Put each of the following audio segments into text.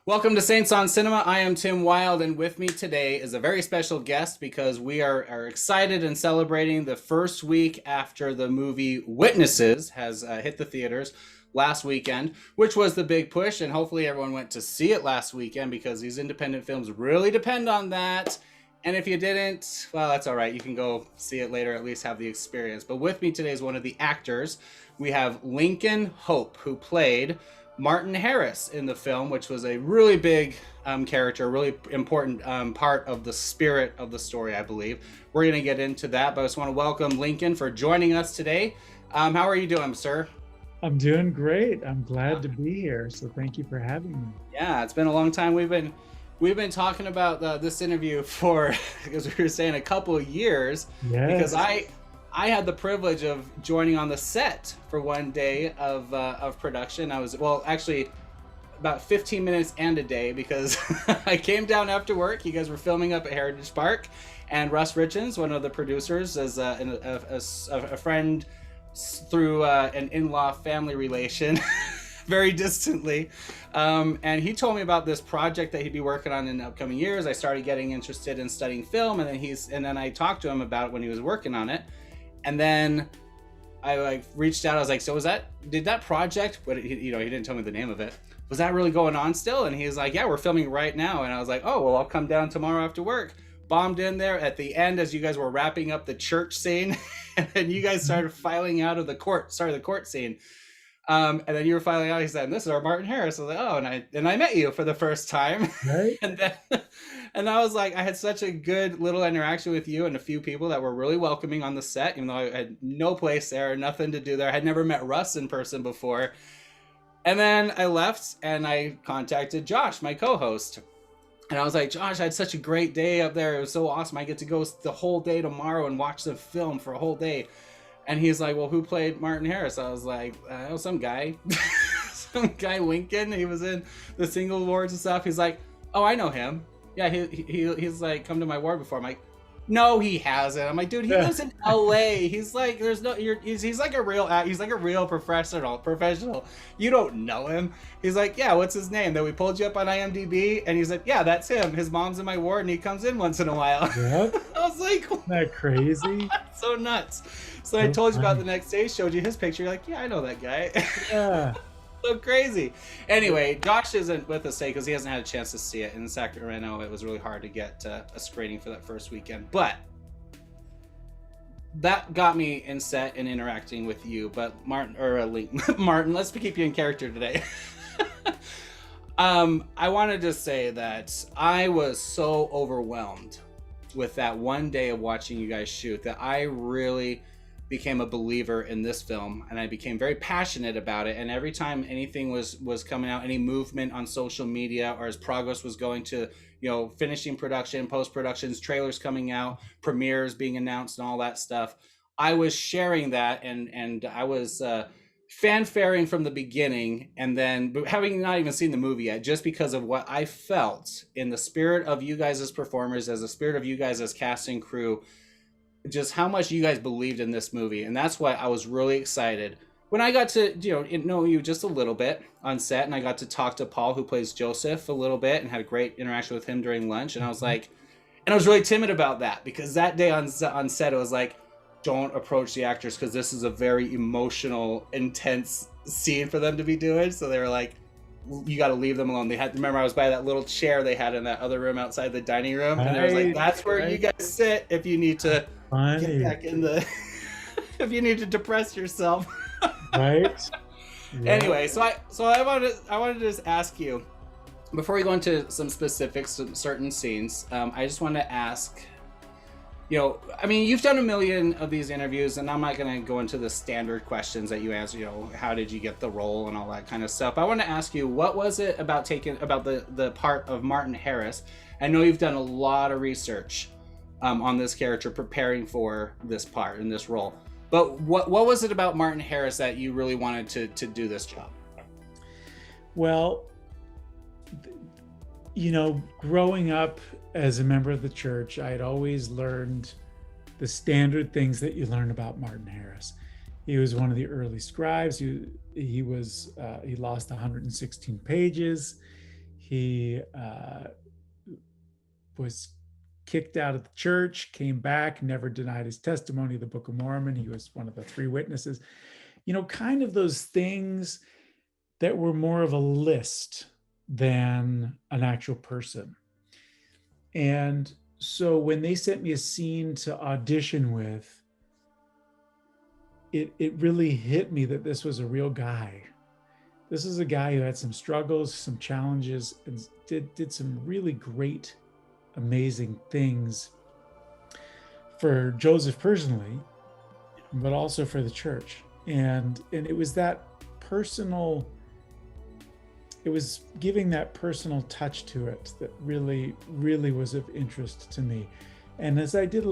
Welcome to Saints on Cinema. I am Tim Wilde, and with me today is a very special guest because we are excited and celebrating the first week after the movie Witnesses has hit the theaters last weekend, which was the big push, and hopefully everyone went to see it last weekend because these independent films really depend on that. And if you didn't, well, that's all right. You can go see it later, at least have the experience. But with me today is one of the actors. We have Lincoln Hoppe, who played Martin Harris in the film, which was a really big character, really important part of the spirit of the story, I believe. We're going to get into that, but I just want to welcome Lincoln for joining us today. How are you doing, sir? I'm doing great. I'm glad to be here. So thank you for having me. Yeah, it's been a long time. We've been talking about this interview for, as we were saying, a couple of years, because Yes. I had the privilege of joining on the set for one day of production. I was, well, actually about 15 minutes and a day, because I came down after work. You guys were filming up at Heritage Park, and Russ Richens, one of the producers, is a friend through an in-law family relation, very distantly. And he told me about this project that he'd be working on in the upcoming years. I started getting interested in studying film, and then I talked to him about it when he was working on it. And then I reached out. I was like, "So did that project? But he didn't tell me the name of it. Was that really going on still?" And he's like, "Yeah, we're filming right now." And I was like, "Oh, well, I'll come down tomorrow after work." Bombed in there at the end as you guys were wrapping up the church scene, and then you guys started filing out of the court. Sorry, the court scene. And then you were filing out. He said, "This is our Martin Harris." I was like, "Oh," and I met you for the first time, Right. and then and I was like, I had such a good little interaction with you and a few people that were really welcoming on the set, even though I had no place there, nothing to do there. I had never met Russ in person before. And then I left and I contacted Josh, my co-host. And I was like, "Josh, I had such a great day up there. It was so awesome. I get to go the whole day tomorrow and watch the film for a whole day." And he's like, "Well, who played Martin Harris?" I was like, "Oh, some guy." Some guy, Lincoln. He was in the single awards and stuff. He's like, "Oh, I know him. Yeah, he's like come to my ward before." I'm like, "No, he hasn't." I'm like, "Dude, he Yeah. lives in LA. He's like, there's no, he's like a real, he's like a real professional. You don't know him." He's like, "Yeah, what's his name?" Then we pulled you up on IMDb, and he's like, "Yeah, that's him. His mom's in my ward, and he comes in once in a while." Yep. I was like, Isn't that crazy? so nuts. So I So told you about the funny. next day, showed you his picture. You're like, "Yeah, I know that guy." Yeah. So crazy. Anyway, Josh isn't with us today because he hasn't had a chance to see it. In Sacramento, it was really hard to get a screening for that first weekend. But that got me in set and interacting with you. But Martin, or Martin, let's keep you in character today. I wanted to say that I was so overwhelmed with that one day of watching you guys shoot that I really became a believer in this film, and I became very passionate about it. And every time anything was coming out, any movement on social media, or as progress was going to, finishing production, post productions, trailers coming out, premieres being announced, and all that stuff, I was sharing that, and I was fanfaring from the beginning, and then having not even seen the movie yet, just because of what I felt in the spirit of you guys as performers, as the spirit of you guys as cast and crew, just how much you guys believed in this movie. And that's why I was really excited when I got to know you just a little bit on set, and I got to talk to Paul, who plays Joseph, a little bit, and had a great interaction with him during lunch. And I was like, and I was really timid about that, because that day on set it was like, don't approach the actors, because this is a very emotional, intense scene for them to be doing. So they were like, "You got to leave them alone." They had, remember, I was by that little chair they had in that other room outside the dining room, and I was like, Right. "That's where you Right. guys sit if you need to get Funny. back in the if you need to depress yourself." Right. Yeah. Anyway, so I wanted to just ask you, before we go into some specifics, some certain scenes, I just want to ask, I mean, you've done a million of these interviews, and I'm not going to go into the standard questions that you answer, how did you get the role and all that kind of stuff. I want to ask you, what was it about the part of Martin Harris? I know you've done a lot of research on this character, preparing for this part in this role. But what was it about Martin Harris that you really wanted to do this job? Well, growing up as a member of the church, I had always learned the standard things that you learn about Martin Harris. He was one of the early scribes. He lost 116 pages. He was kicked out of the church, came back, never denied his testimony, the Book of Mormon. He was one of the three witnesses. Kind of those things that were more of a list than an actual person. And so when they sent me a scene to audition with, it really hit me that this was a real guy. This is a guy who had some struggles, some challenges, and did some really great, amazing things for Joseph personally, but also for the church. And it was that personal, it was giving that personal touch to it that really, really was of interest to me. And as I did,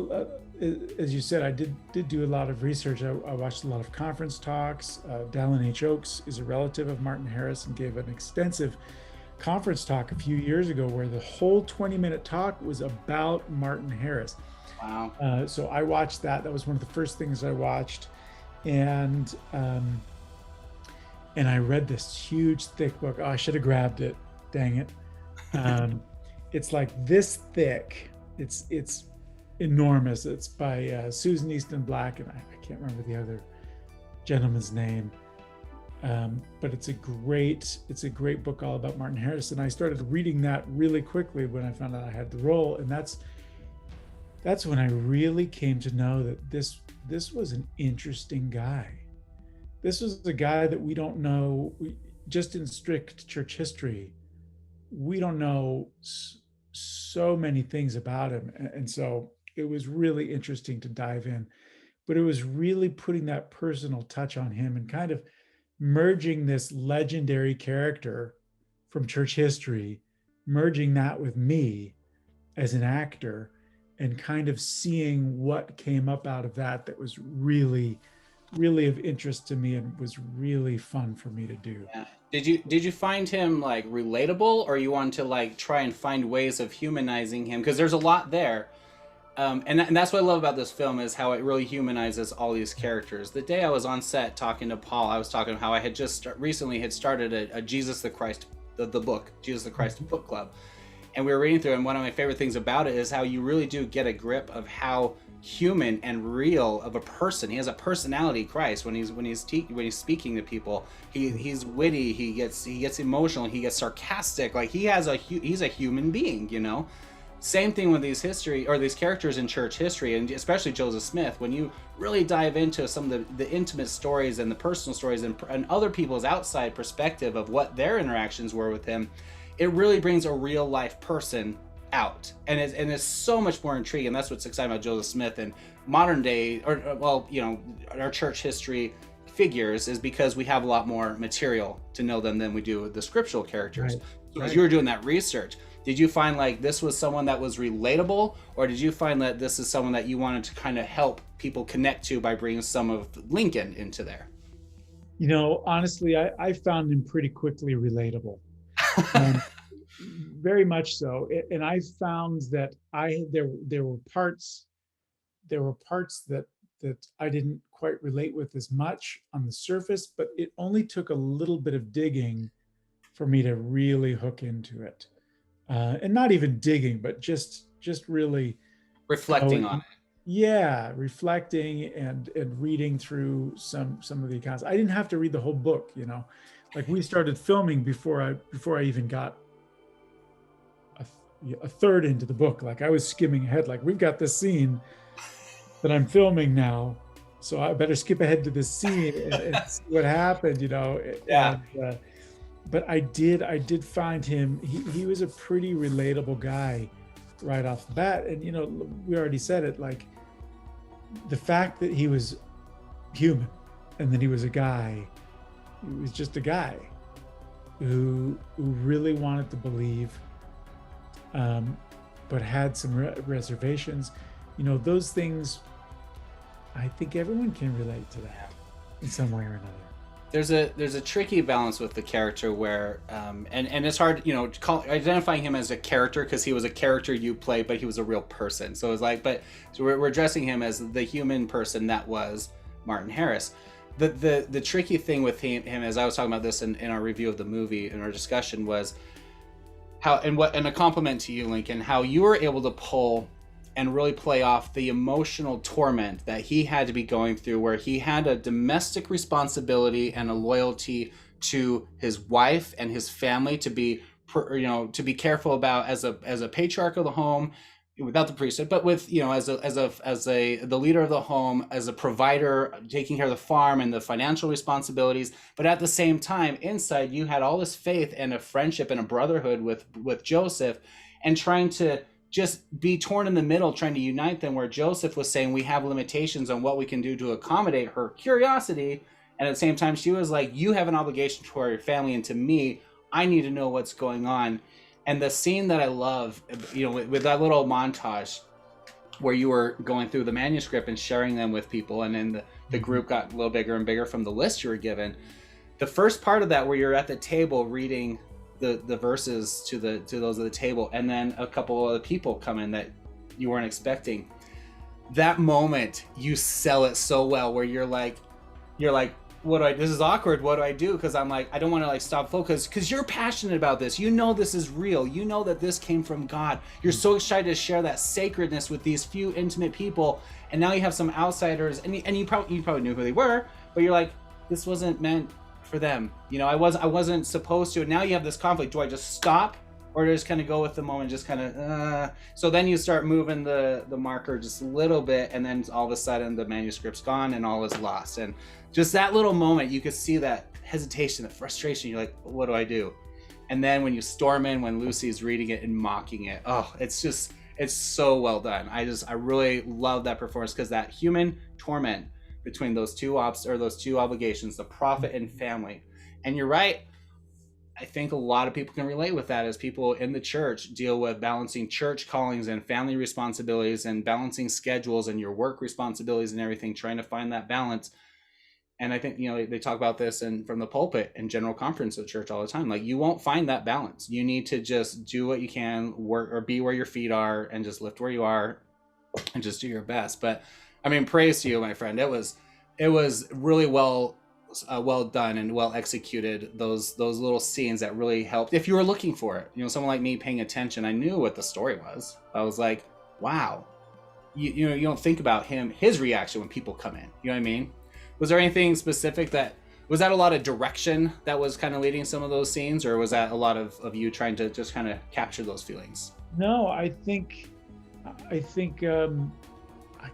as you said, I did do a lot of research. I watched a lot of conference talks. Dallin H. Oakes is a relative of Martin Harris and gave an extensive conference talk a few years ago where the whole 20-minute talk was about Martin Harris. Wow. So I watched that. That was one of the first things I watched. And I read this huge, thick book. Oh, I should have grabbed it. Dang it. It's like this thick. It's enormous. It's by Susan Easton Black, and I can't remember the other gentleman's name. But it's a great book all about Martin Harris. And I started reading that really quickly when I found out I had the role. And that's when I really came to know that this was an interesting guy. This was a guy that we don't know, just in strict church history, we don't know so many things about him. And so it was really interesting to dive in, but it was really putting that personal touch on him and kind of merging this legendary character from church history, merging that with me as an actor, and kind of seeing what came up out of that was really, really of interest to me and was really fun for me to do. Yeah. Did you find him like relatable, or you wanted to like try and find ways of humanizing him? Because there's a lot there. And that's what I love about this film, is how it really humanizes all these characters. The day I was on set talking to Paul, I was talking how I had just recently started a Jesus the Christ, the book, Jesus the Christ book club. And we were reading through it, and one of my favorite things about it is how you really do get a grip of how human and real of a person. He has a personality, Christ, when he's speaking to people. He's witty, he gets emotional, he gets sarcastic. Like he's a human being, Same thing with these characters in church history, and especially Joseph Smith. When you really dive into some of the intimate stories and the personal stories and other people's outside perspective of what their interactions were with him, it really brings a real life person out, and it's so much more intriguing. That's what's exciting about Joseph Smith and modern day, our church history figures, is because we have a lot more material to know them than we do with the scriptural characters. Right. So as you were doing that research, did you find like this was someone that was relatable, or did you find that this is someone that you wanted to kind of help people connect to by bringing some of Lincoln into there? Honestly, I found him pretty quickly relatable. Very much so. And I found that there were parts that I didn't quite relate with as much on the surface, but it only took a little bit of digging for me to really hook into it. And not even digging, but just really reflecting on it. Yeah, reflecting and reading through some of the accounts. I didn't have to read the whole book, Like we started filming before I even got a third into the book. Like I was skimming ahead, like we've got this scene that I'm filming now, so I better skip ahead to this scene and see what happened, Yeah. And, but I did find him. He was a pretty relatable guy right off the bat, and we already said it. Like the fact that he was human and that he was a guy. He was just a guy who really wanted to believe, but had some reservations. Those things, I think everyone can relate to that in some way or another. There's a tricky balance with the character where, and it's hard, identifying him as a character, because he was a character you played, but he was a real person. So it's like, so we're addressing him as the human person that was Martin Harris. The tricky thing with him, as I was talking about this in our review of the movie, in our discussion, was and a compliment to you, Lincoln, how you were able to pull and really play off the emotional torment that he had to be going through, where he had a domestic responsibility and a loyalty to his wife and his family to be, to be careful about as a patriarch of the home, without the priesthood, but with, as a the leader of the home, as a provider, taking care of the farm and the financial responsibilities. But at the same time, inside, you had all this faith and a friendship and a brotherhood with Joseph, and trying to just be torn in the middle, trying to unite them, where Joseph was saying we have limitations on what we can do to accommodate her curiosity, and at the same time she was like, you have an obligation toward your family, and to me, I need to know what's going on. And the scene that I love, with that little montage where you were going through the manuscript and sharing them with people, and then the group got a little bigger and bigger from the list you were given. The first part of that, where you're at the table reading the verses to those at the table, and then a couple of other people come in that you weren't expecting. That moment, you sell it so well, where you're like, this is awkward, what do I do? Because I'm like, I don't want to stop flow, because you're passionate about this, this is real, that this came from God, you're so excited to share that sacredness with these few intimate people, and now you have some outsiders, and you probably knew who they were, but you're like, this wasn't meant for them, I wasn't supposed to. And now you have this conflict, do I just stop, or just kind of go with the moment, just kind of so then you start moving the marker just a little bit, and then all of a sudden the manuscript's gone and all is lost. And just that little moment, you could see that hesitation, that frustration. You're like, what do I do? And then when you storm in, when Lucy's reading it and mocking it, it's so well done. I really love that performance, because that human torment between those two obligations, the prophet and family. And you're right, I think a lot of people can relate with that, as people in the church deal with balancing church callings and family responsibilities, and balancing schedules and your work responsibilities and everything, trying to find that balance. And I think, they talk about this from the pulpit and general conference of church all the time. Like, you won't find that balance. You need to just do what you can, work, or be where your feet are, and just lift where you are, and just do your best. But I mean, praise to you, my friend. It was really well done and well executed. Those little scenes that really helped. If you were looking for it, someone like me paying attention, I knew what the story was. I was like, wow. You don't think about his reaction when people come in. You know what I mean? Was there anything specific was that a lot of direction that was kind of leading some of those scenes, or was that a lot of you trying to just kind of capture those feelings? No, I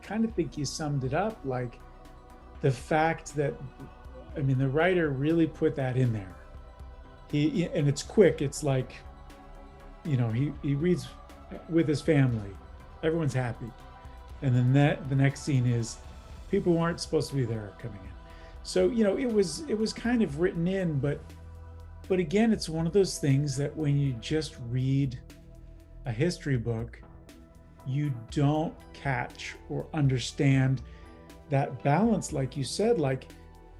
kind of think you summed it up. Like, the fact that, the writer really put that in there. And it's quick. It's like, he reads with his family, everyone's happy, and then the next scene is people who aren't supposed to be there are coming in. So it was kind of written in, but again, it's one of those things that when you just read a history book, you don't catch or understand that balance, like you said,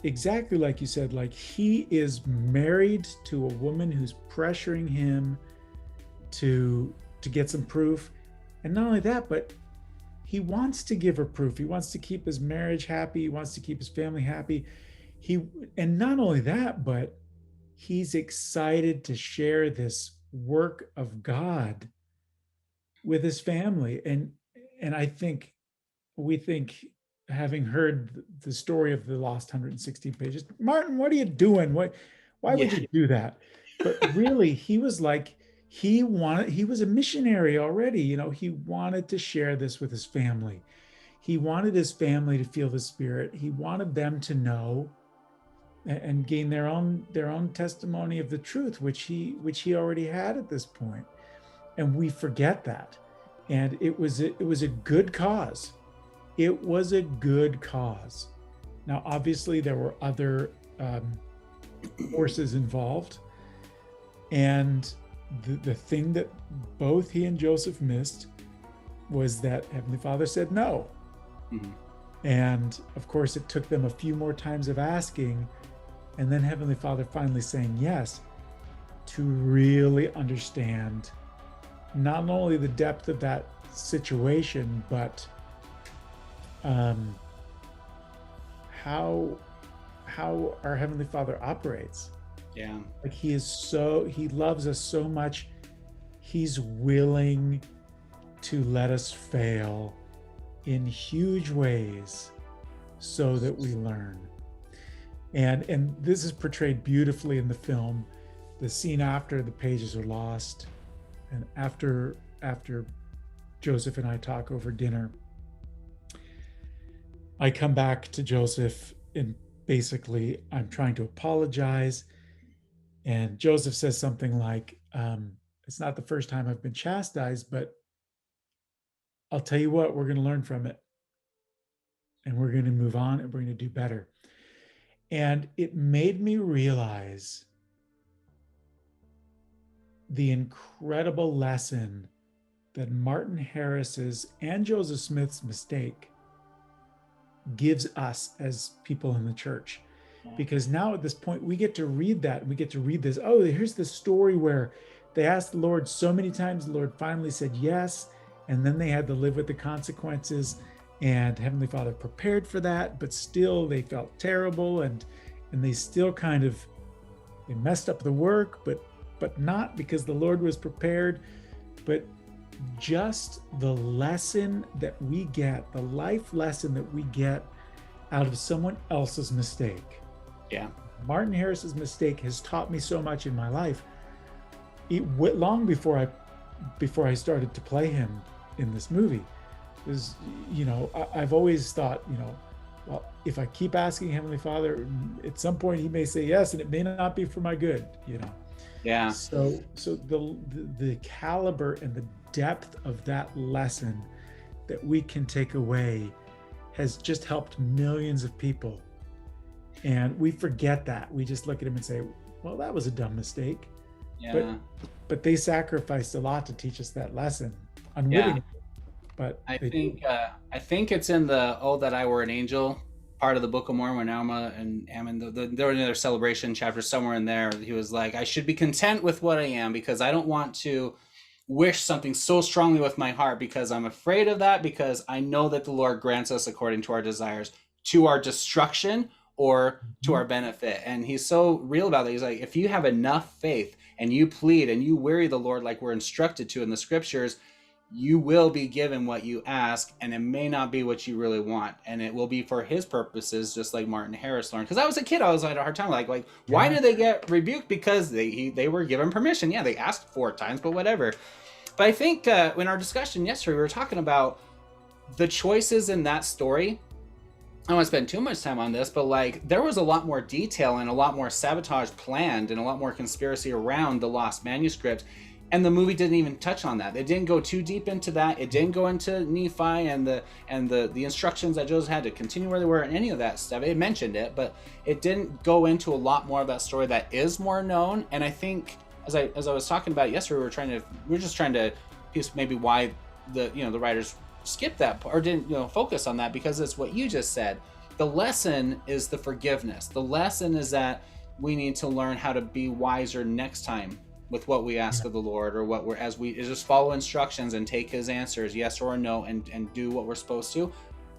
exactly like you said, like, he is married to a woman who's pressuring him to get some proof. And not only that, but he wants to give her proof. He wants to keep his marriage happy. He wants to keep his family happy. And not only that, but he's excited to share this work of God with his family. And we think, having heard the story of the lost 116 pages, Martin, what are you doing? Why would you do that? But really, he was like, he was a missionary already. He wanted to share this with his family. He wanted his family to feel the Spirit. He wanted them to know and gain their own testimony of the truth, which he already had at this point. And we forget that. And it was a good cause. It was a good cause. Now, obviously, there were other forces involved. And the thing that both he and Joseph missed was that Heavenly Father said no. Mm-hmm. And of course, it took them a few more times of asking, and then Heavenly Father finally saying yes, to really understand not only the depth of that situation, but how our Heavenly Father operates. Yeah. Like, he loves us so much he's willing to let us fail in huge ways so that we learn. And this is portrayed beautifully in the film. The scene after the pages are lost, and after Joseph and I talk over dinner, I come back to Joseph and basically I'm trying to apologize. And Joseph says something like, it's not the first time I've been chastised, but I'll tell you what, we're going to learn from it. And we're going to move on and we're going to do better. And it made me realize the incredible lesson that Martin Harris's and Joseph Smith's mistake gives us as people in the church. Because now at this point, we get to read that. We get to read this. Oh, here's the story where they asked the Lord so many times. The Lord finally said yes. And then they had to live with the consequences. And Heavenly Father prepared for that. But still, they felt terrible. And they still kind of, they messed up the work, but not because the Lord was prepared. But just the lesson that we get, the life lesson that we get out of someone else's mistake. Yeah. Martin Harris's mistake has taught me so much in my life. Long before I started to play him in this movie, is, I've always thought, well, if I keep asking Heavenly Father, at some point he may say yes, and it may not be for my good, Yeah. So the caliber and the depth of that lesson that we can take away has just helped millions of people. And we forget that. We just look at him and say, well, that was a dumb mistake. Yeah. But they sacrificed a lot to teach us that lesson unwittingly. Yeah. But I think it's in the "Oh That I Were an Angel" part of the Book of Mormon when Alma and Ammon, there were another celebration chapter somewhere in there. He was like, I should be content with what I am because I don't want to wish something so strongly with my heart because I'm afraid of that, because I know that the Lord grants us according to our desires, to our destruction or to our benefit. And he's so real about that. He's like, if you have enough faith and you plead and you weary the Lord like we're instructed to in the scriptures, you will be given what you ask, and it may not be what you really want, and it will be for his purposes, just like Martin Harris learned. Because I was a kid, I was had a hard time, like why did they get rebuked? Because they were given permission. Yeah, they asked 4 times, but whatever. But I think in our discussion yesterday, we were talking about the choices in that story. I don't want to spend too much time on this, but there was a lot more detail and a lot more sabotage planned and a lot more conspiracy around the lost manuscript. And the movie didn't even touch on that. It didn't go too deep into that. It didn't go into Nephi and the instructions that Joseph had to continue where they were and any of that stuff. It mentioned it, but it didn't go into a lot more of that story that is more known. And I think as I was talking about yesterday, we were just trying to piece maybe why the writers skipped that part or didn't focus on that, because it's what you just said. The lesson is the forgiveness. The lesson is that we need to learn how to be wiser next time with what we ask of the Lord, or what we just follow instructions and take his answers, yes or no, and do what we're supposed to,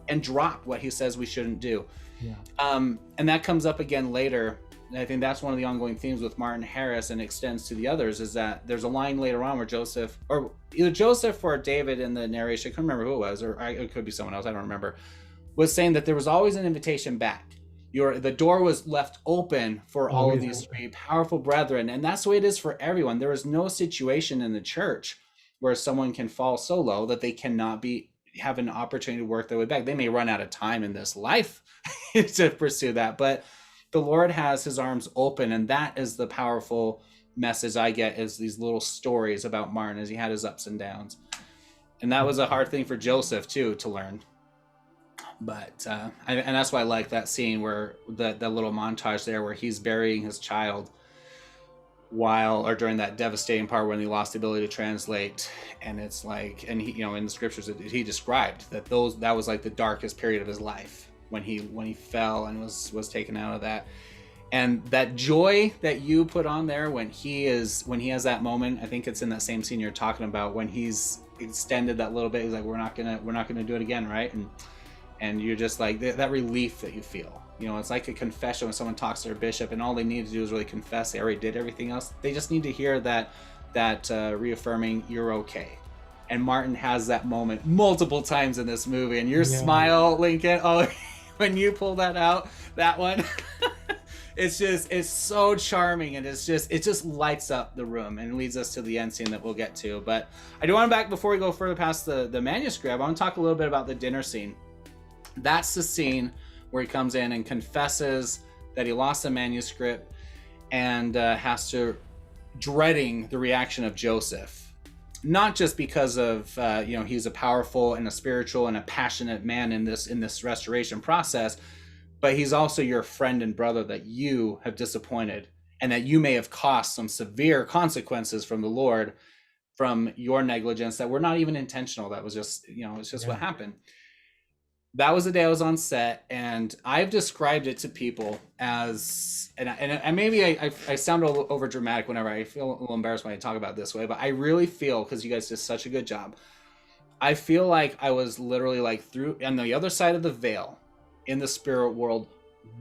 and drop what he says we shouldn't do. Yeah. And that comes up again later. And I think that's one of the ongoing themes with Martin Harris, and extends to the others, is that there's a line later on where Joseph, or either Joseph or David in the narration, I couldn't remember who it was, or it could be someone else, I don't remember, was saying that there was always an invitation back. The door was left open for all of these 3 powerful brethren. And that's the way it is for everyone. There is no situation in the church where someone can fall so low that they cannot have an opportunity to work their way back. They may run out of time in this life to pursue that, but the Lord has his arms open. And that is the powerful message I get, is these little stories about Martin as he had his ups and downs. And that was a hard thing for Joseph too, to learn. But and that's why I like that scene where that little montage there where he's burying his child during that devastating part when he lost the ability to translate. And it's like, and he, in the scriptures he described that was like the darkest period of his life when he fell and was taken out of that. And that joy that you put on there when he has that moment, I think it's in that same scene you're talking about, when he's extended that little bit. He's like, we're not gonna do it again, right? And you're just like, that relief that you feel. It's like a confession when someone talks to their bishop and all they need to do is really confess. They already did everything else. They just need to hear that that reaffirming you're okay. And Martin has that moment multiple times in this movie, and your smile, Lincoln, oh, when you pull that out, that one, it's so charming, and it just lights up the room and leads us to the end scene that we'll get to. But I do want to before we go further past the manuscript, I want to talk a little bit about the dinner scene. That's the scene where he comes in and confesses that he lost the manuscript and has to dreading the reaction of Joseph. Not just because of he's a powerful and a spiritual and a passionate man in this restoration process, but he's also your friend and brother that you have disappointed, and that you may have cost some severe consequences from the Lord from your negligence that were not even intentional. That was just it's just what happened. That was the day I was on set, and I've described it to people as, and maybe I sound a little over dramatic whenever I feel a little embarrassed when I talk about it this way, but I really feel, because you guys did such a good job, I feel like I was literally like through on the other side of the veil in the spirit world,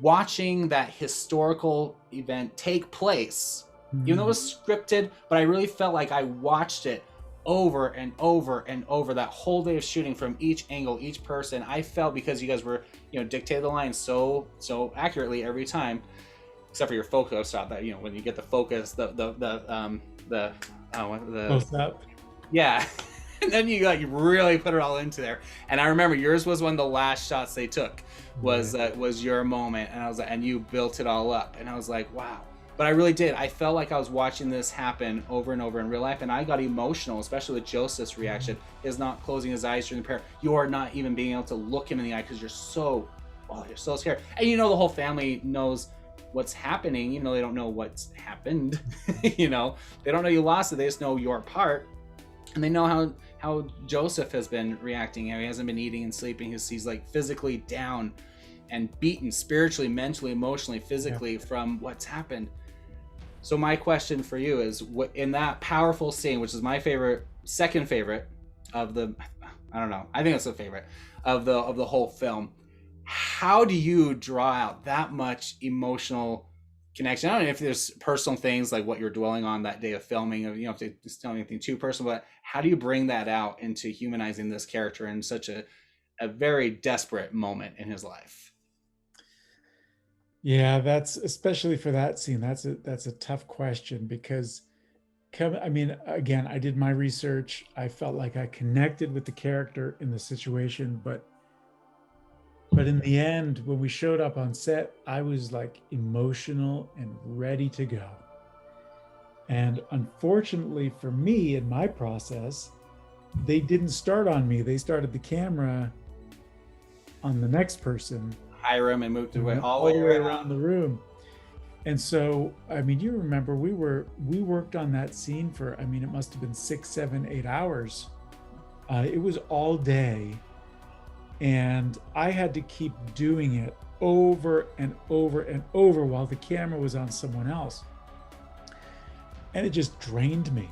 watching that historical event take place, even though it was scripted, but I really felt like I watched it over and over and over that whole day of shooting from each angle, each person. I felt, because you guys were dictated the lines so accurately every time, except for your focus shot, that when you get the focus, the close up, yeah. And then you really put it all into there. And I remember yours was one of the last shots they took was your moment, and I was like, and you built it all up, and I was like, wow. But I really did. I felt like I was watching this happen over and over in real life, and I got emotional, especially with Joseph's reaction. His not closing his eyes during the prayer. You're not even being able to look him in the eye because you're so scared. And the whole family knows what's happening. They don't know what's happened. They don't know you lost it. They just know your part, and they know how Joseph has been reacting. He hasn't been eating and sleeping. He's like physically down and beaten spiritually, mentally, emotionally, physically from what's happened. So my question for you is, what in that powerful scene, which is my second favorite of the, I don't know, I think it's a favorite of the whole film, how do you draw out that much emotional connection? I don't know if there's personal things like what you're dwelling on that day of filming, or if they just tell me anything too personal, but how do you bring that out into humanizing this character in such a very desperate moment in his life? Yeah, that's, especially for that scene, that's a tough question, because again, I did my research. I felt like I connected with the character in the situation, but in the end, when we showed up on set, I was like emotional and ready to go. And unfortunately for me, in my process, they didn't start on me. They started the camera on the next person, Hiram, and moved away all the way around the room. And so, you remember we worked on that scene for, it must have been 6, 7, 8 hours. It was all day, and I had to keep doing it over and over and over while the camera was on someone else. And it just drained me.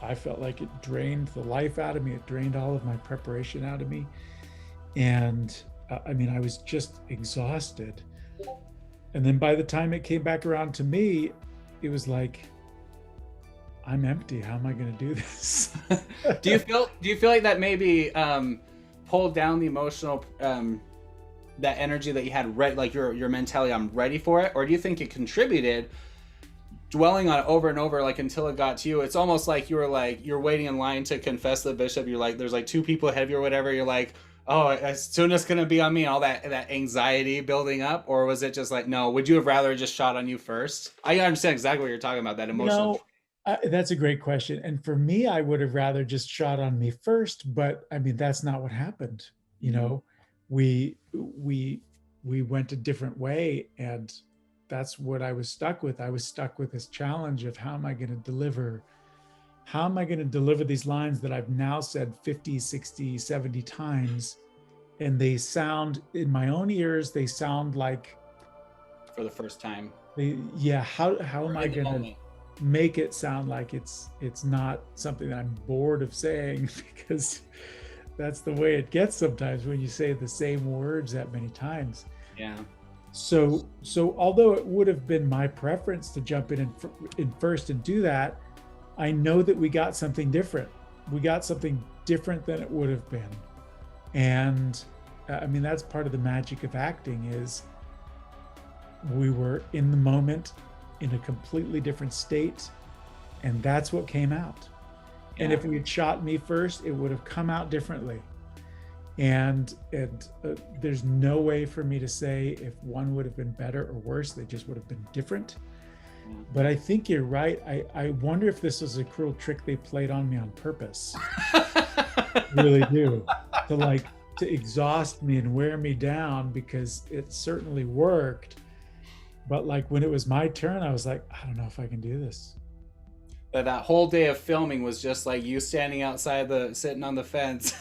I felt like it drained the life out of me. It drained all of my preparation out of me. And I was just exhausted. And then by the time it came back around to me, it was like, I'm empty. How am I going to do this? Do you feel like that maybe pulled down the emotional, that energy that you had, like your mentality, I'm ready for it? Or do you think it contributed, dwelling on it over and over, like until it got to you? It's almost like you're waiting in line to confess to the bishop. You're like, there's like 2 people ahead of you or whatever. You're like, oh, as soon as it's gonna be on me, all that anxiety building up? Or was it just like, no, would you have rather just shot on you first? I understand exactly what you're talking about, that emotional. That's a great question. And for me, I would have rather just shot on me first, but that's not what happened. We went a different way, and that's what I was stuck with. I was stuck with this challenge of how am I going to deliver these lines that I've now said 50, 60, 70 times, and they sound, in my own ears, they sound like for the first time. How am I going to make it sound like it's not something that I'm bored of saying? Because that's the way it gets sometimes when you say the same words that many times. Yeah. So although it would have been my preference to jump in first and do that, I know that we got something different. We got something different than it would have been. And I mean, that's part of the magic of acting is we were in the moment in a completely different state, and that's what came out. And Yeah. if we had shot me first, it would have come out differently. And there's no way for me to say if one would have been better or worse. They just would have been different. But I think you're right. I wonder if this was a cruel trick they played on me on purpose. Really do. To like to exhaust me and wear me down, because it certainly worked. But like when it was my turn, I was like, I don't know if I can do this. But that whole day of filming was just like you standing outside sitting on the fence.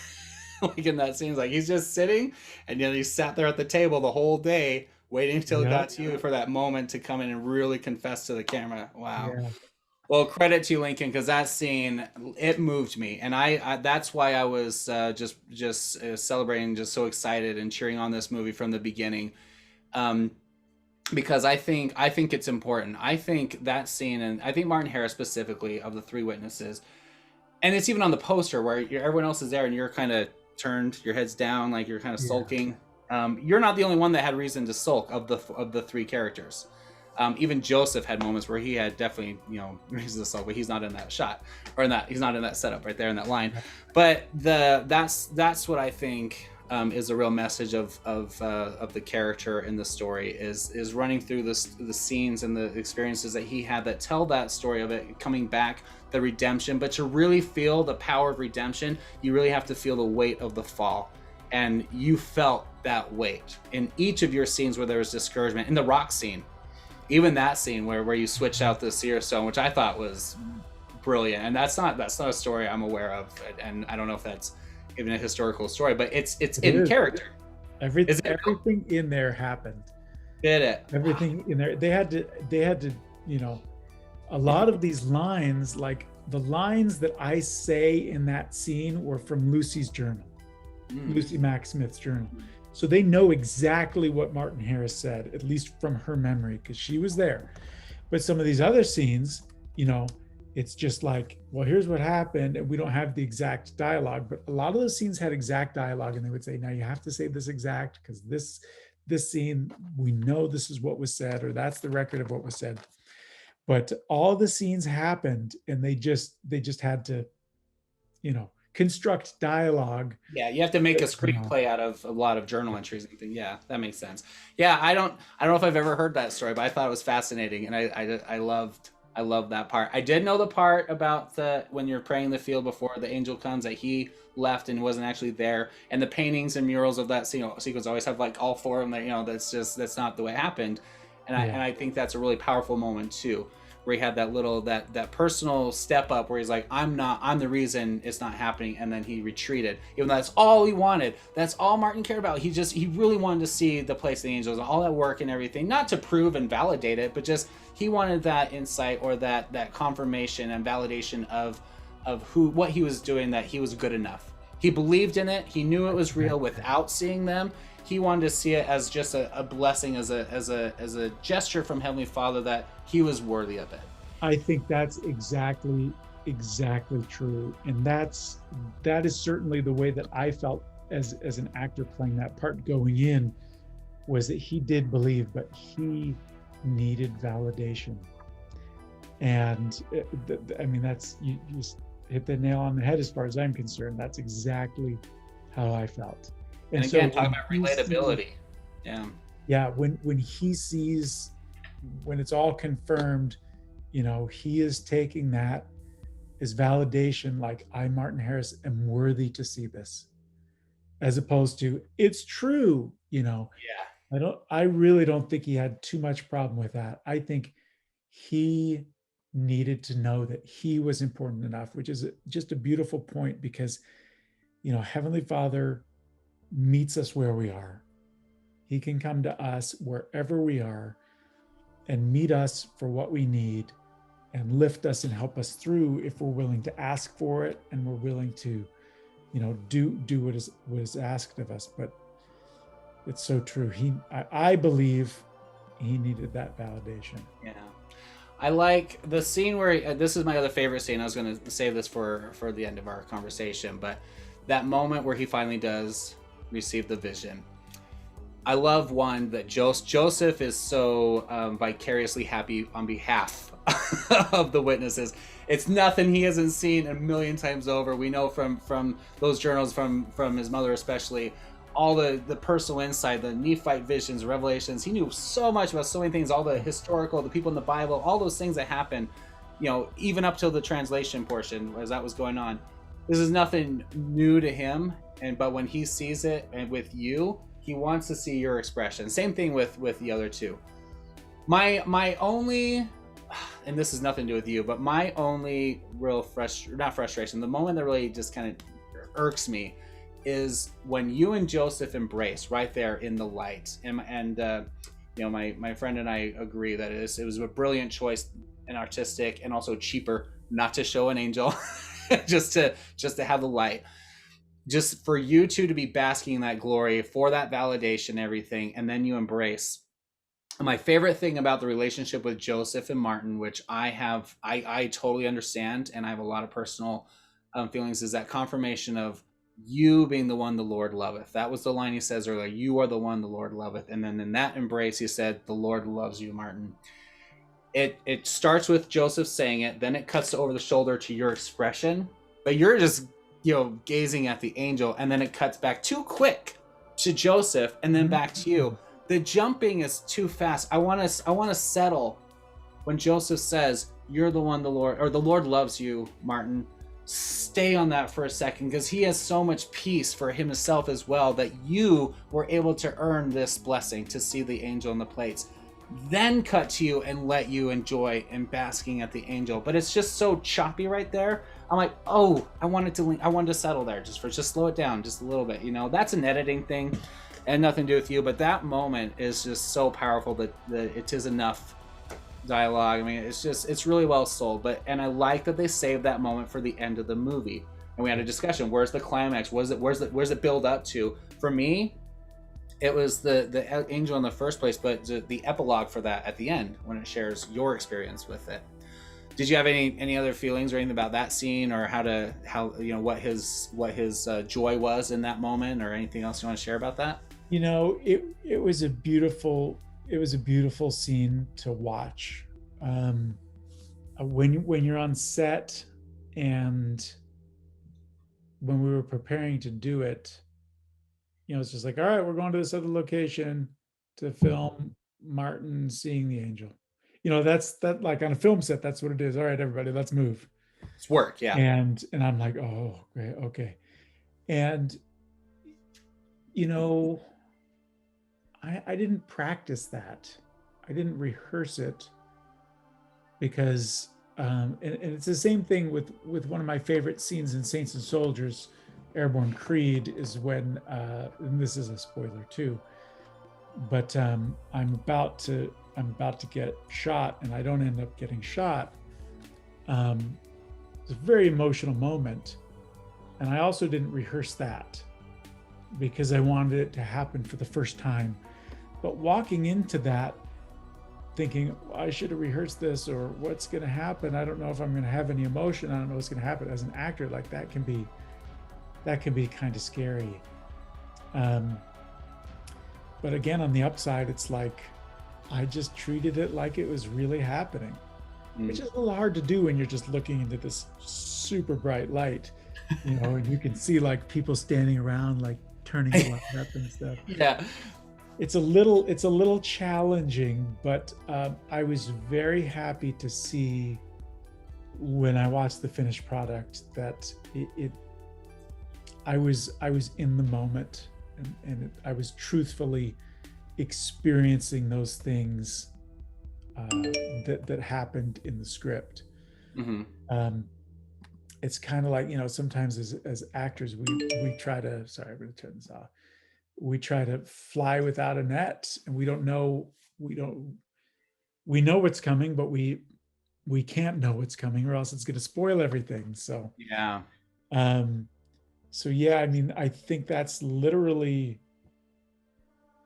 Like in that scene, like he's just sitting, and he sat there at the table the whole day, waiting until it Yeah. got to you for that moment to come in and really confess to the camera. Wow. Yeah. Well, credit to you, Lincoln, because that scene, it moved me, and I that's why I was just celebrating, just so excited and cheering on this movie from the beginning, um, because I think it's important. I think that scene, and I think Martin Harris specifically, of the three witnesses, and it's even on the poster where everyone else is there and you're kind of turned, your head's down, like you're kind of Yeah. sulking. You're not the only one that had reason to sulk of the three characters. Even Joseph had moments where he had definitely, reason to sulk, but he's not in that shot, or in that he's not in that setup right there in that line. But that's what I think is a real message of the character in the story is running through the scenes and the experiences that he had that tell that story of it coming back, the redemption. But to really feel the power of redemption, you really have to feel the weight of the fall, and you felt that weight in each of your scenes where there was discouragement. In the rock scene, even that scene where you switch out the seer stone, which I thought was brilliant, and that's not a story I'm aware of, and I don't know if that's even a historical story, but it's It in is. character. Is it Everything in there happened. Did it? Everything in there. They had to, a lot of these lines, like the lines that I say in that scene were from Lucy's journal, Lucy Mack Smith's journal. So they know exactly what Martin Harris said, at least from her memory, because she was there. But some of these other scenes, it's just like, well, here's what happened, and we don't have the exact dialogue. But a lot of those scenes had exact dialogue, and they would say, now you have to say this exact, because this scene, we know this is what was said, or that's the record of what was said. But all the scenes happened, and they just had to, construct dialogue. Yeah, you have to make a screenplay out of a lot of journal entries and things. Yeah, that makes sense. Yeah, I don't know if I've ever heard that story, but I thought it was fascinating, and I loved that part. I did know the part about when you're praying in the field before the angel comes, that he left and wasn't actually there, and the paintings and murals of that sequence always have like all four of them. That's not the way it happened, and I think that's a really powerful moment too, where he had that little that personal step up where he's like, I'm the reason it's not happening, and then he retreated, even though that's all he wanted, that's all Martin cared about. He really wanted to see the place of the angels and all that work and everything, not to prove and validate it, but just he wanted that insight, or that confirmation and validation of what he was doing, that he was good enough. He believed in it, he knew it was real without seeing them. He wanted to see it as just a blessing, as a gesture from Heavenly Father, that he was worthy of it. I think that's exactly true, and that is certainly the way that I felt as an actor playing that part going in, was that he did believe, but he needed validation. And I mean, that's you just hit the nail on the head as far as I'm concerned. That's exactly how I felt. And again, talking about relatability. Yeah, when he sees, when it's all confirmed, he is taking that as validation, like, I, Martin Harris, am worthy to see this, as opposed to, it's true. Yeah. I really don't think he had too much problem with that. I think he needed to know that he was important enough, which is just a beautiful point, because Heavenly Father meets us where we are. He can come to us wherever we are and meet us for what we need, and lift us and help us through, if we're willing to ask for it, and we're willing to do what is asked of us. But It's so true. I believe he needed that validation. Yeah. I like the scene where this is my other favorite scene. I was going to save this for the end of our conversation, but that moment where he finally does receive the vision. I love one that Joseph is so vicariously happy on behalf of the witnesses. It's nothing he hasn't seen a million times over. We know from those journals, from his mother especially, all the personal insight, the Nephite visions, revelations. He knew so much about so many things, all the historical, the people in the Bible, all those things that happened, even up till the translation portion as that was going on. This is nothing new to him, but when he sees it and with you, he wants to see your expression. Same thing with the other two. My only, and this has nothing to do with you, but my only real not frustration, the moment that really just kind of irks me is when you and Joseph embrace right there in the light. And my friend and I agree that it was a brilliant choice and artistic and also cheaper not to show an angel, just to have the light. Just for you two to be basking in that glory, for that validation, everything, and then you embrace. My favorite thing about the relationship with Joseph and Martin, which I totally understand, and I have a lot of personal feelings, is that confirmation of you being the one the Lord loveth. That was the line he says earlier. You are the one the Lord loveth. And then in that embrace, he said, the Lord loves you, Martin. It starts with Joseph saying it, then it cuts over the shoulder to your expression, but you're just gazing at the angel, and then it cuts back too quick to Joseph, and then back to you. The jumping is too fast. I want to settle when Joseph says, "You're the one the Lord," or "The Lord loves you, Martin." Stay on that for a second, because he has so much peace for himself as well, that you were able to earn this blessing to see the angel in the plates. Then cut to you and let you enjoy and basking at the angel. But it's just so choppy right there. I'm like, oh, I wanted to settle there, just slow it down just a little bit. That's an editing thing and nothing to do with you. But that moment is just so powerful that it is enough dialogue. I mean, it's really well sold. And I like that they saved that moment for the end of the movie. And we had a discussion. Where's the climax? Where's it build up to? For me, it was the angel in the first place, but the epilogue for that at the end when it shares your experience with it. Did you have any other feelings or anything about that scene, or what his joy was in that moment, or anything else you want to share about that? It was a beautiful scene to watch. When you're on set, and when we were preparing to do it, it's just like, all right, we're going to this other location to film Martin seeing the angel. That's like on a film set, that's what it is. All right, everybody, let's move. It's work, yeah. And I'm like, oh, great, okay. And I didn't practice that. I didn't rehearse it, because and it's the same thing with one of my favorite scenes in Saints and Soldiers, Airborne Creed, is when and this is a spoiler too, but I'm about to get shot, and I don't end up getting shot. It's a very emotional moment, and I also didn't rehearse that because I wanted it to happen for the first time. But walking into that thinking, I should have rehearsed this, or what's going to happen, I don't know if I'm going to have any emotion, I don't know what's going to happen. As an actor, like that can be kind of scary. But again, on the upside, it's like I just treated it like it was really happening, which is a little hard to do when you're just looking into this super bright light, and you can see like people standing around, like turning the light up and stuff. Yeah. It's a little challenging, but I was very happy to see when I watched the finished product that I was in the moment, and I was truthfully experiencing those things that happened in the script. Mm-hmm. It's kind of like, sometimes as actors, we try to, sorry, I'm going to turn this off. We try to fly without a net, and we know what's coming, but we can't know what's coming, or else it's going to spoil everything. So yeah. I mean, I think that's literally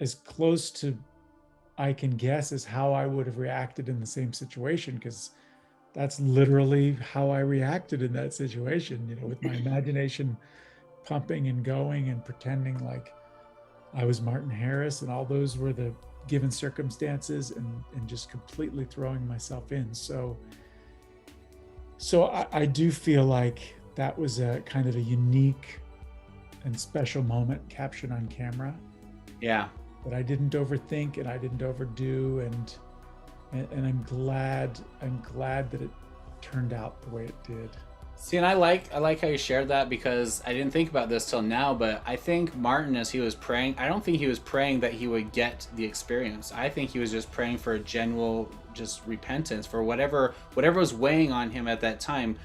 as close to I can guess as how I would have reacted in the same situation, because that's literally how I reacted in that situation, with my imagination pumping and going and pretending like I was Martin Harris and all those were the given circumstances, and just completely throwing myself in. So I do feel like that was a kind of a unique and special moment captured on camera Yeah. that I didn't overthink and I didn't overdo, and I'm glad that it turned out the way it did. See, and I like how you shared that, because I didn't think about this till now, but I think Martin, as he was praying, I don't think he was praying that he would get the experience. I think he was just praying for a genuine just repentance for whatever was weighing on him at that time.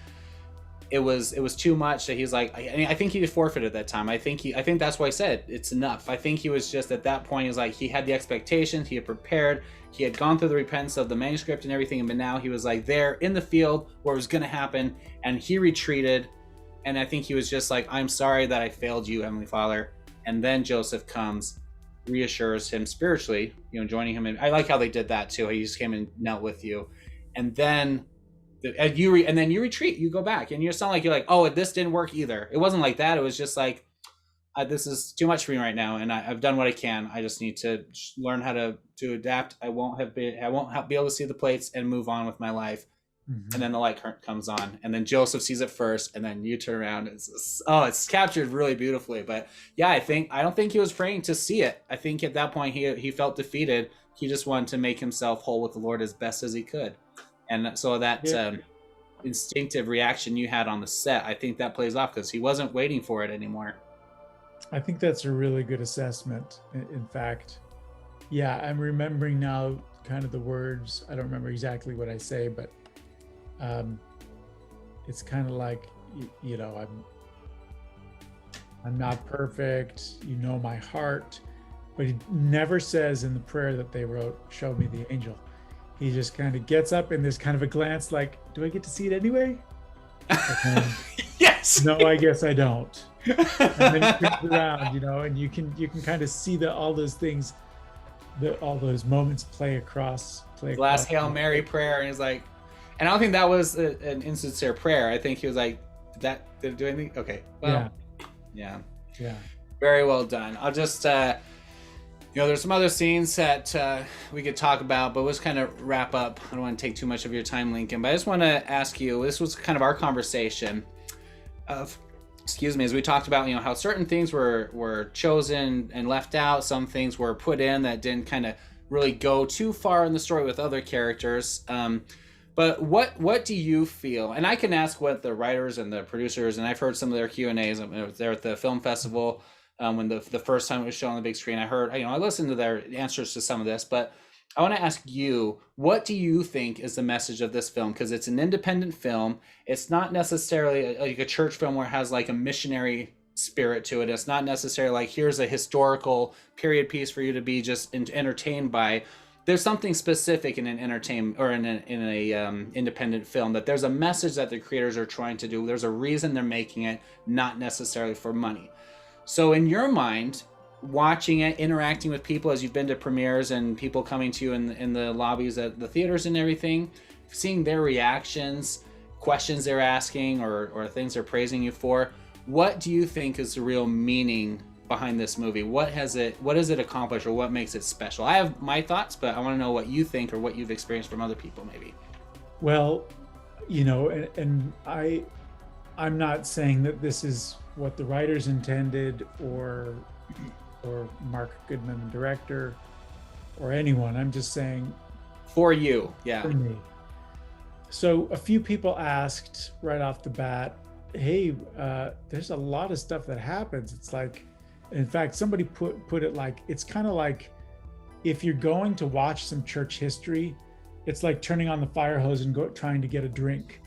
It was too much that he's like, I think he forfeited that time. I think that's why I said it's enough. I think he was just at that point, he was like, he had the expectations, he had prepared, he had gone through the repentance of the manuscript and everything, but now he was like there in the field where it was going to happen, and he retreated. And I think he was just like, I'm sorry that I failed you, Heavenly Father. And then Joseph comes, reassures him spiritually, joining him in. I like how they did that too. He just came and knelt with you, and then and then you retreat, you go back, and it's not like you're like, oh, this didn't work either. It wasn't like that. It was just like, this is too much for me right now, and I've done what I can. I just need to learn how to adapt. I won't be able to see the plates and move on with my life. Mm-hmm. And then the light comes on, and then Joseph sees it first, and then you turn around. It's captured really beautifully. But yeah, I don't think he was praying to see it. I think at that point he felt defeated. He just wanted to make himself whole with the Lord as best as he could. And so that instinctive reaction you had on the set, I think that plays off, because he wasn't waiting for it anymore. I think that's a really good assessment. In fact, yeah, I'm remembering now kind of the words. I don't remember exactly what I say, but it's kind of like, I'm not perfect, my heart, but he never says in the prayer that they wrote, show me the angel. He just kind of gets up and there's kind of a glance like, do I get to see it anyway? Yes. No, I guess I don't. And then he turns around, and you can kind of see all those things, all those moments play across. Last Hail Mary prayer, and he's like, and I don't think that was an insincere prayer. I think he was like, did it do anything? Okay. Well, yeah. Very well done. I'll just, there's some other scenes that we could talk about, but let's kind of wrap up. I don't want to take too much of your time, Lincoln, but I just want to ask you, this was kind of our conversation of, as we talked about, how certain things were chosen and left out. Some things were put in that didn't kind of really go too far in the story with other characters. But what do you feel? And I can ask what the writers and the producers, and I've heard some of their Q&As there at the film festival. When the first time it was shown on the big screen, I listened to their answers to some of this, but I want to ask you, what do you think is the message of this film? Because it's an independent film. It's not necessarily like a church film where it has like a missionary spirit to it. It's not necessarily like, here's a historical period piece for you to be just entertained by. There's something specific in an entertainment or in a independent film, that there's a message that the creators are trying to do. There's a reason they're making it, not necessarily for money. So in your mind, watching it, interacting with people as you've been to premieres and people coming to you in the lobbies at the theaters and everything, seeing their reactions, questions they're asking, or things they're praising you for, what do you think is the real meaning behind this movie? What does it accomplish, or what makes it special? I have my thoughts, but I want to know what you think or what you've experienced from other people maybe. Well, and I'm not saying that this is what the writers intended, or Mark Goodman, the director, or anyone. I'm just saying for you, yeah. For me. So a few people asked right off the bat, hey, there's a lot of stuff that happens. It's like, in fact, somebody put it like, it's kind of like if you're going to watch some church history, it's like turning on the fire hose and trying to get a drink.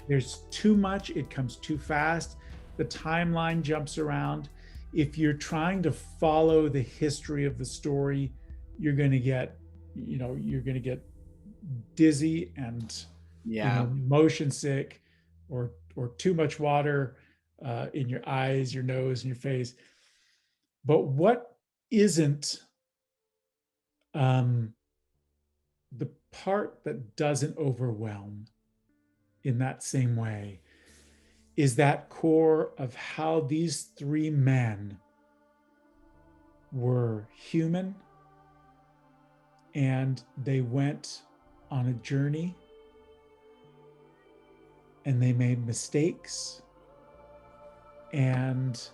There's too much, it comes too fast, the timeline jumps around. If you're trying to follow the history of the story, you're going to get dizzy and motion sick, or too much water in your eyes, your nose, and your face. But what isn't um, the part that doesn't overwhelm in that same way is that core of how these three men were human and they went on a journey and they made mistakes, and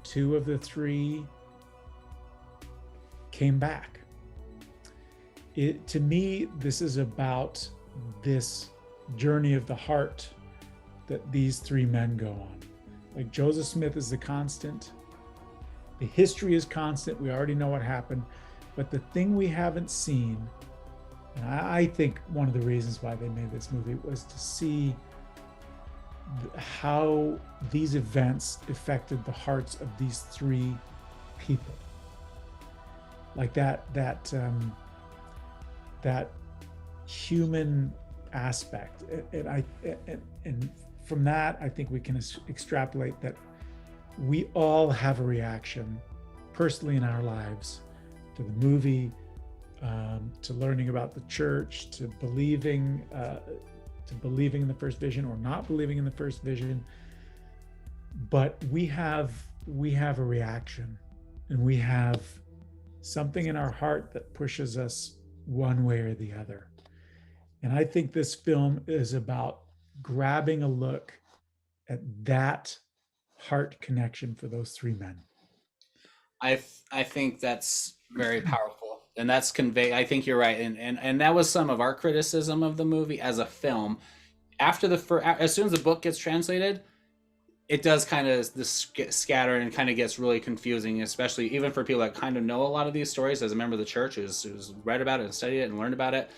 two of the three came back. To me, this is about this journey of the heart that these three men go on. Like Joseph Smith is the constant. The history is constant. We already know what happened. But the thing we haven't seen, and I think one of the reasons why they made this movie was to see how these events affected the hearts of these three people. Like that human aspect, and from that, I think we can extrapolate that we all have a reaction personally in our lives to the movie, to learning about the church, to believing in the first vision or not believing in the first vision. But we have a reaction, and we have something in our heart that pushes us one way or the other. And I think this film is about grabbing a look at that heart connection for those three men. I think that's very powerful, and that's convey. I think you're right, and that was some of our criticism of the movie as a film. After as soon as the book gets translated, it does kind of scatter and kind of gets really confusing, especially even for people that kind of know a lot of these stories. As a member of the church who's read about it and studied it and learned about it,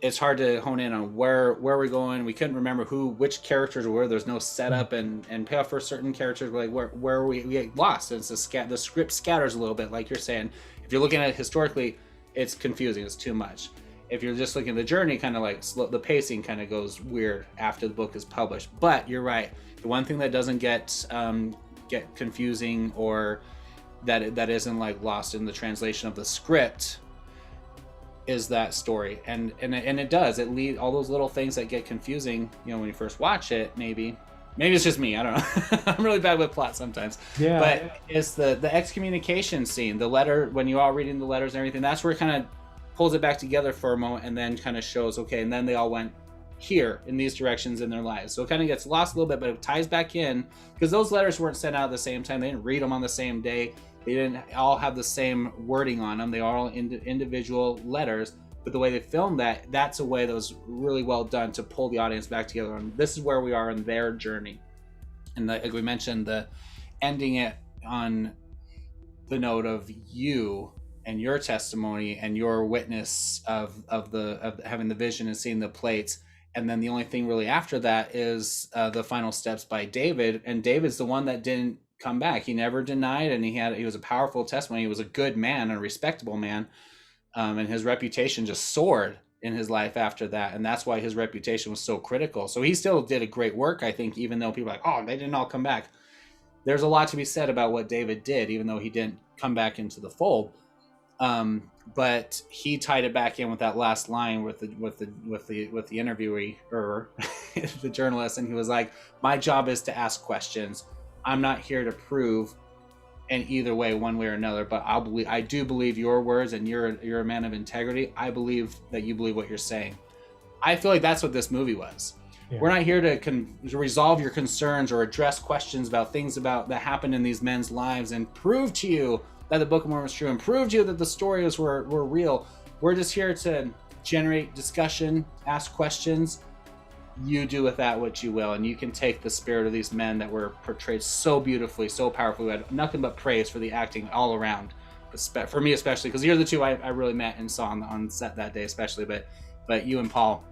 it's hard to hone in on where we're going. We couldn't remember which characters were. There's no setup and payoff for certain characters. We're like, where we get lost. And it's the script scatters a little bit, like you're saying. If you're looking at it historically, it's confusing. It's too much. If you're just looking at the journey, kind of like the pacing kind of goes weird after the book is published. But you're right. The one thing that doesn't get confusing, or that isn't like lost in the translation of the script, is that story. And it does. It lead all those little things that get confusing, when you first watch it. Maybe it's just me. I don't know. I'm really bad with plot sometimes. Yeah. But it's the excommunication scene, the letter, when you're all reading the letters and everything, that's where it kind of pulls it back together for a moment, and then kind of shows, okay, and then they all went here in these directions in their lives. So it kind of gets lost a little bit, but it ties back in, because those letters weren't sent out at the same time. They didn't read them on the same day. They didn't all have the same wording on them. They are all individual letters, but the way they filmed that's a way that was really well done to pull the audience back together on, this is where we are in their journey. And like we mentioned, the ending it on the note of you and your testimony and your witness of having the vision and seeing the plates. And then the only thing really after that is the final steps by David. And David's the one that didn't come back. He never denied, and he was a powerful testimony. He was a good man, a respectable man, and his reputation just soared in his life after that. And that's why his reputation was so critical. So he still did a great work, I think, even though people are like, oh, they didn't all come back. There's a lot to be said about what David did, even though he didn't come back into the fold. But he tied it back in with that last line with the interviewee, or the journalist, and he was like, my job is to ask questions. I'm not here to prove in either way, one way or another, but I do believe your words, and you're a man of integrity. I believe that you believe what you're saying. I feel like that's what this movie was. Yeah. We're not here to resolve your concerns or address questions about things that happened in these men's lives and prove to you that the Book of Mormon was true and prove to you that the stories were real. We're just here to generate discussion, ask questions. You do with that what you will, and you can take the spirit of these men that were portrayed so beautifully, so powerfully. We had nothing but praise for the acting all around, for me especially, because you're the two I really met and saw on set that day especially, but you and Paul.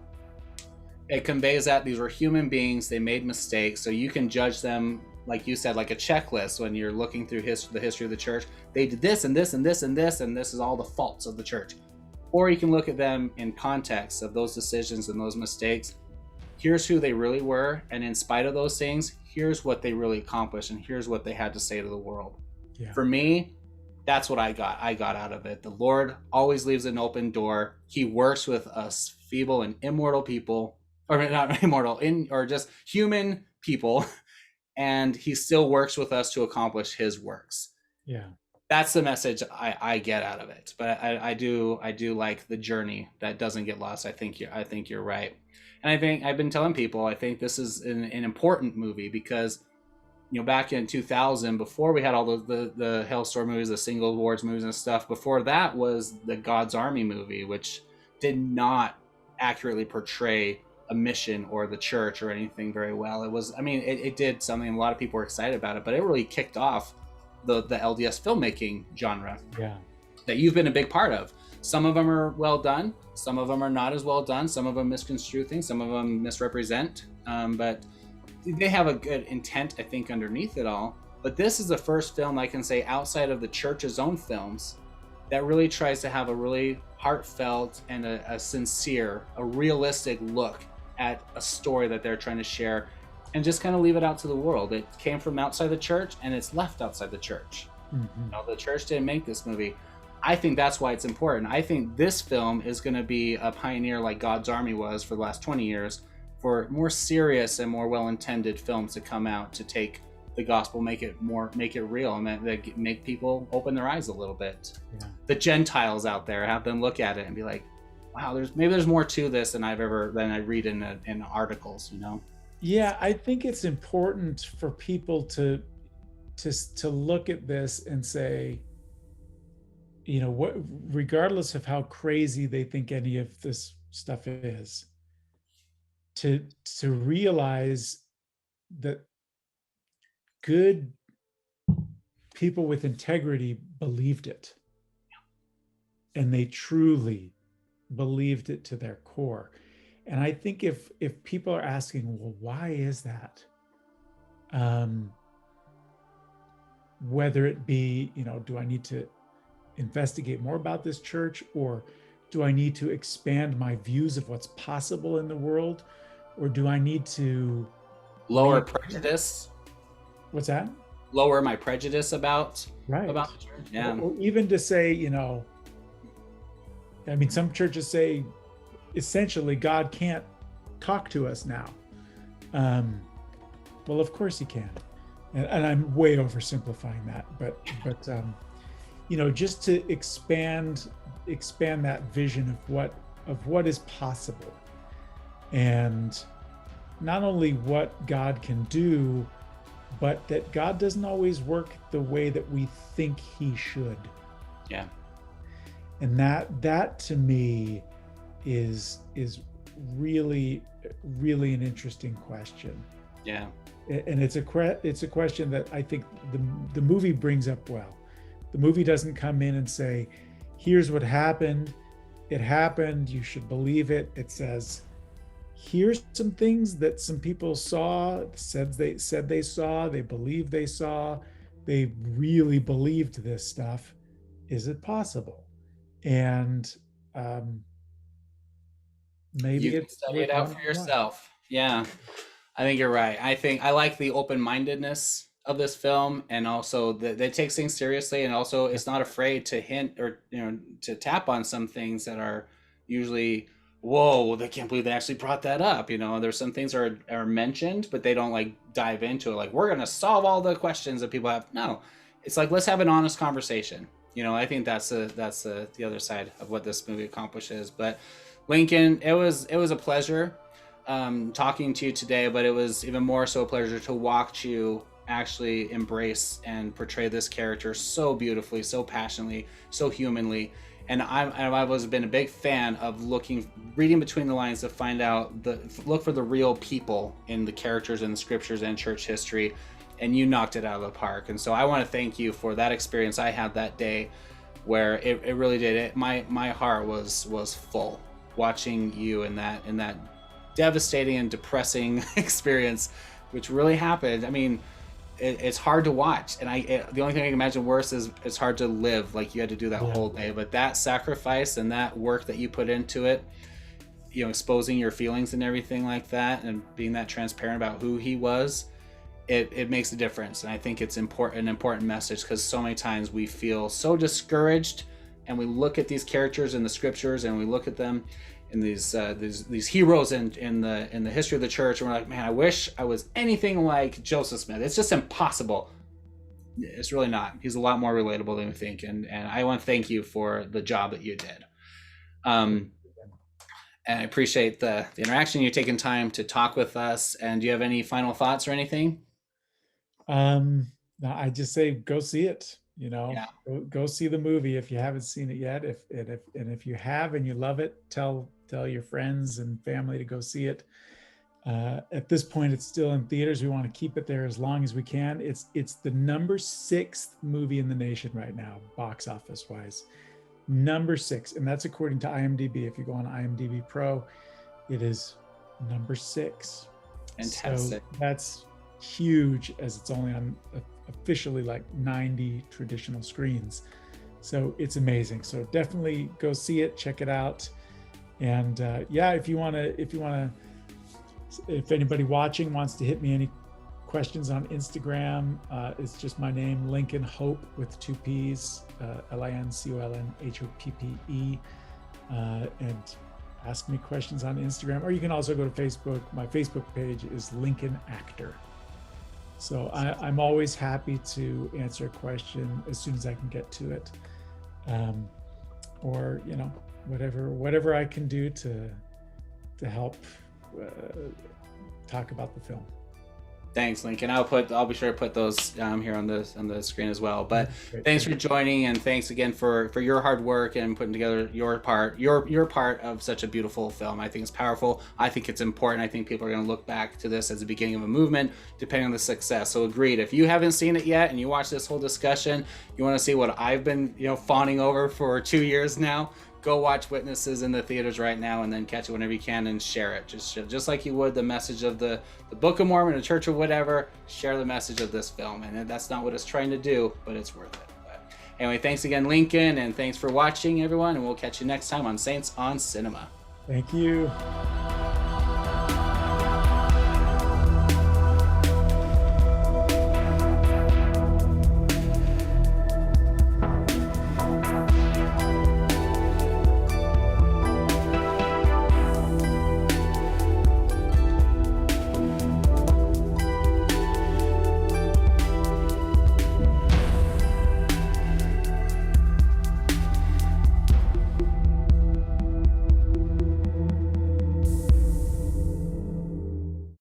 It conveys that these were human beings. They made mistakes, so you can judge them, like you said, like a checklist when you're looking through the history of the church. They did this and this and this and this, and this is all the faults of the church. Or you can look at them in context of those decisions and those mistakes. Here's who they really were, and in spite of those things, here's what they really accomplished, and here's what they had to say to the world. Yeah. For me, that's what I got out of it. The Lord always leaves an open door. He works with us feeble and immortal people, or not immortal, or just human people, and he still works with us to accomplish his works. Yeah. That's the message I get out of it. But I do like the journey that doesn't get lost. I think you're right. And I think I've been telling people, I think this is an important movie because, back in 2000, before we had all the Hailstorm movies, the Single Awards movies and stuff, before that was the God's Army movie, which did not accurately portray a mission or the church or anything very well. It did something, a lot of people were excited about it, but it really kicked off the LDS filmmaking genre that you've been a big part of. Some of them are well done, some of them are not as well done, some of them misconstrue things, some of them misrepresent, but they have a good intent, I think, underneath it all. But this is the first film I can say outside of the church's own films that really tries to have a really heartfelt and a sincere, a realistic look at a story that they're trying to share, and just kind of leave it out to the world. It came from outside the church and it's left outside the church. The church didn't make this movie. I think that's why it's important. I think this film is going to be a pioneer like God's Army was for the last 20 years for more serious and more well-intended films to come out to take the gospel, make it real, and make people open their eyes a little bit. The Gentiles out there, have them look at it and be like, wow, there's more to this than I read in articles, Yeah, I think it's important for people to look at this and say, what, regardless of how crazy they think any of this stuff is, to realize that good people with integrity believed it, and they truly believed it to their core. And I think if people are asking, well, why is that? Whether it be, do I need to investigate more about this church, or do I need to expand my views of what's possible in the world, or do I need to lower prejudice? What's that? Lower my prejudice about the church. Yeah. Or even to say, some churches say essentially God can't talk to us now. Well, of course he can. And I'm way oversimplifying that, but just to expand that vision of what is possible, and not only what God can do, but that God doesn't always work the way that we think he should. Yeah. And that to me is really, really an interesting question. Yeah. And it's a question that I think the movie brings up well. The movie doesn't come in and say, here's what happened. It happened. You should believe it. It says, here's some things that some people said they saw, they believed they saw, they really believed this stuff. Is it possible? And maybe you can study it out for yourself. Yeah, I think you're right. I think I like the open-mindedness of this film, and also that it takes things seriously, and also it's not afraid to hint or to tap on some things that are usually, whoa, they can't believe they actually brought that up. There's some things are mentioned, but they don't like dive into it. Like, we're gonna solve all the questions that people have. No, it's like, let's have an honest conversation. I think that's the other side of what this movie accomplishes. But Lincoln, it was a pleasure talking to you today, but it was even more so a pleasure to watch you actually embrace and portray this character so beautifully, so passionately, so humanly. And I've always been a big fan of reading between the lines to find out look for the real people in the characters in the scriptures and church history, and you knocked it out of the park. And so I want to thank you for that experience I had that day, where it really did it. My heart was full watching you in that devastating and depressing experience, which really happened. I mean, it's hard to watch, and the only thing I can imagine worse is it's hard to live. Like, you had to do that whole day, but that sacrifice and that work that you put into it, exposing your feelings and everything like that, and being that transparent about who he was, it makes a difference. And I think it's an important message, because so many times we feel so discouraged, and we look at these characters in the scriptures, and we look at them in these heroes in the history of the church, and we're like, man, I wish I was anything like Joseph Smith. It's just impossible. It's really not. He's a lot more relatable than we think, and I want to thank you for the job that you did. And I appreciate the interaction. You're taking time to talk with us. And do you have any final thoughts or anything? No, I just say go see it. Yeah. Go see the movie if you haven't seen it yet. If you have and you love it, tell your friends and family to go see it. At this point, it's still in theaters. We want to keep it there as long as we can. It's the number 6th movie in the nation right now, box office wise. Number 6, and that's according to IMDb. If you go on IMDb Pro, it is number 6. Fantastic. So that's huge, as it's only on officially like 90 traditional screens. So it's amazing. So definitely go see it, check it out. And if anybody watching wants to hit me any questions on Instagram, it's just my name, Lincoln Hoppe with 2 P's, LincolnHoppe, and ask me questions on Instagram, or you can also go to Facebook. My Facebook page is Lincoln Actor. So I'm always happy to answer a question as soon as I can get to it, or whatever I can do to help talk about the film. Thanks, Lincoln. I'll be sure to put those here on the screen as well. But Great. Thanks for joining, and thanks again for your hard work and putting together your part of such a beautiful film. I think it's powerful. I think it's important. I think people are going to look back to this as the beginning of a movement, depending on the success. So agreed. If you haven't seen it yet and you watch this whole discussion, you want to see what I've been fawning over for 2 years now, go watch Witnesses in the theaters right now, and then catch it whenever you can and share it. Just like you would the message of the Book of Mormon, the Church of whatever, share the message of this film. And that's not what it's trying to do, but it's worth it. But anyway, thanks again, Lincoln, and thanks for watching, everyone, and we'll catch you next time on Saints on Cinema. Thank you.